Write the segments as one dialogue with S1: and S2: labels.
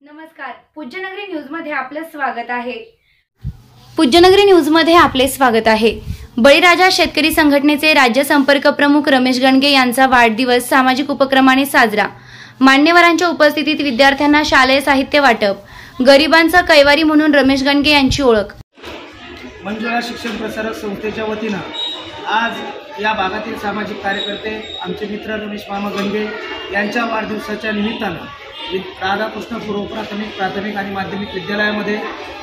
S1: नमस्कार, पूज्यनगरी न्यूज मध्ये आपले स्वागत आहे। पूज्यनगरी न्यूज मध्ये आपले स्वागत आहे। बळीराजा शेतकरी संघटनेचे राज्य संपर्क प्रमुख रमेश गणगे यांचा वाढदिवस सामाजिक उपक्रमाने साजरा। मान्यवरांच्या उपस्थितीत विद्यार्थ्यांना शालेय साहित्य वाटप। गरिबांचा कैवारी म्हणून रमेश गणगे यांची ओळख।
S2: मंजुळा शिक्षण प्रसारक संस्थेच्या वतीने आज या भागातील सामाजिक कार्यकर्ते आमचे मित्र रमेश मामा गणगे यांच्या वाढदिवसाच्या निमित्ताने राधाकृष्ण पूर्व प्राथमिक आणि माध्यमिक विद्यालयामध्ये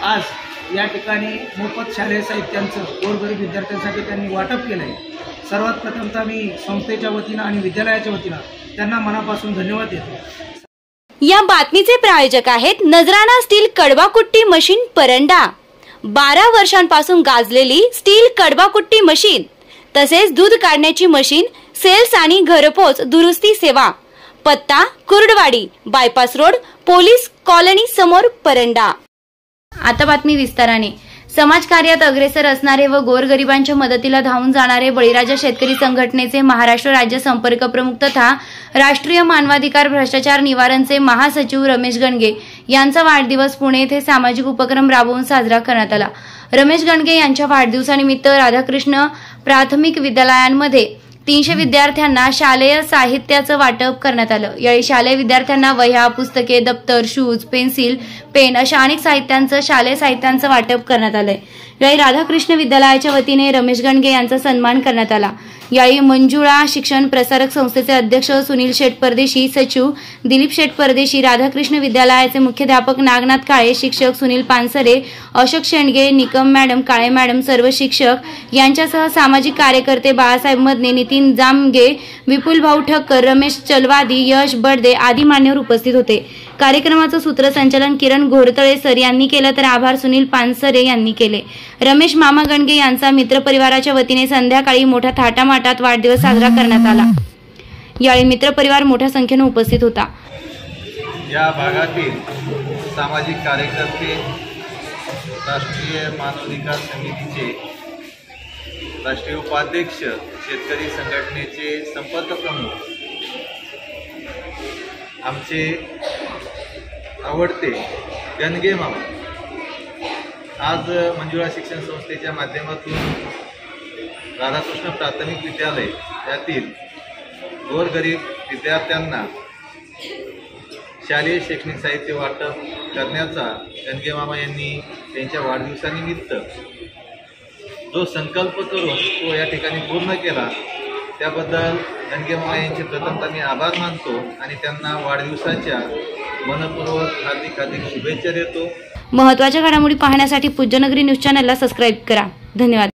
S2: आज या ठिकाणी मोफत शालेय साहित्यांचं गोरगरीब विद्यार्थ्यांसाठी त्यांनी वाटप केलं आहे। सर्वात प्रथमतः मी संस्थेच्या वतीने आणि विद्यालयाच्या वतीने त्यांना मनापासून धन्यवाद देतो।
S1: या बातमीचे प्रायोजक आहेत नजराणा स्टील कडवाकुट्टी मशीन परंडा। 12 वर्षांपासून गाजलेली स्टील कडवाकुट्टी मशीन तसेच दूध काढण्याची मशीन, सेल्स आणि घरपोच दुरुस्ती सेवा। पत्ता Kurduwadi, bypass road, police colony समोर, परंडा। आता बातमी विस्ताराने। समाजकार्यात अग्रेसर असणारे व गोरगरिबांच्या मदतीला धावून जाणारे बळीराजा शेतकरी संघटनेचे महाराष्ट्र राज्य संपर्क प्रमुख तथा राष्ट्रीय मानवाधिकार भ्रष्टाचार निवारणचे महासचिव रमेश गणगे यांचा वाढदिवस पुणे येथे सामाजिक उपक्रम राबवून साजरा करण्यात आला। रमेश गणगे यांच्या वाढदिवसानिमित्त राधाकृष्ण प्राथमिक विद्यालयांमध्ये 300 विद्यार्थ्यांना शालेय साहित्याचं वाटप करण्यात आलं। यावेळी शालेय विद्यार्थ्यांना वह्या, पुस्तके, दप्तर, शूज, पेन्सिल, पेन अशा अनेक शालेय साहित्यांचं वाटप करण्यात आलंय। यावेळी राधाकृष्ण विद्यालयाच्या वतीने रमेश गणगे यांचा सन्मान करण्यात आला। यावेळी मंजुळा शिक्षण प्रसारक संस्थेचे अध्यक्ष सुनील शेठ परदेशी, सचिव दिलीप शेठ परदेशी, राधाकृष्ण विद्यालयाचे मुख्याध्यापक नागनाथ काळे, शिक्षक सुनील पानसरे, अशोक शेंडगे, निकम मॅडम, काळे मॅडम, सर्व शिक्षक यांच्यासह सामाजिक कार्यकर्ते बाळासाहेब मदने, नितीन जामगे, विपुल भाऊ ठक्कर, रमेश चलवादी, यश बडदे आदी मान्यवर उपस्थित होते। कार्यक्रमाचं सूत्रसंचालन किरण घोरतळे सर यांनी केलं तर आभार सुनील पानसरे यांनी केले। रमेश मामा गणगे यांचा मित्र परिवाराच्या वतीने संध्याकाळी मोठ्या थाटामाटात वाढदिवस साजरा करण्यात आला। यावेळी मित्र परिवार मोठ्या संख्येने उपस्थित होता।
S3: या भागातील सामाजिक कार्यकर्ते राष्ट्रीय मानवाधिकार समितीचे राष्ट्रीय उपाध्यक्ष, शेतकरी संघटनेचे संपर्क प्रमुख, आमचे आवडते गणगे मामा आज मंजुळा शिक्षण संस्थेच्या माध्यमातून राधाकृष्ण प्राथमिक विद्यालय यातील गोरगरीब विद्यार्थ्यांना शालेय शैक्षणिक साहित्य वाटप करण्याचा गणगे मामा यांनी त्यांच्या वाढदिवसानिमित्त जो संकल्प करून तो या ठिकाणी पूर्ण केला, त्याबद्दल गणगे मामा यांचे प्रथमतः मी आभार मानतो आणि त्यांना वाढदिवसाच्या मनपूर्वक हार्दिक शुभेच्छा देतो।
S1: महत्त्वाच्या घडामोडी पाहण्यासाठी पूज्यनगरी न्यूज चॅनलला सबस्क्राइब करा। धन्यवाद।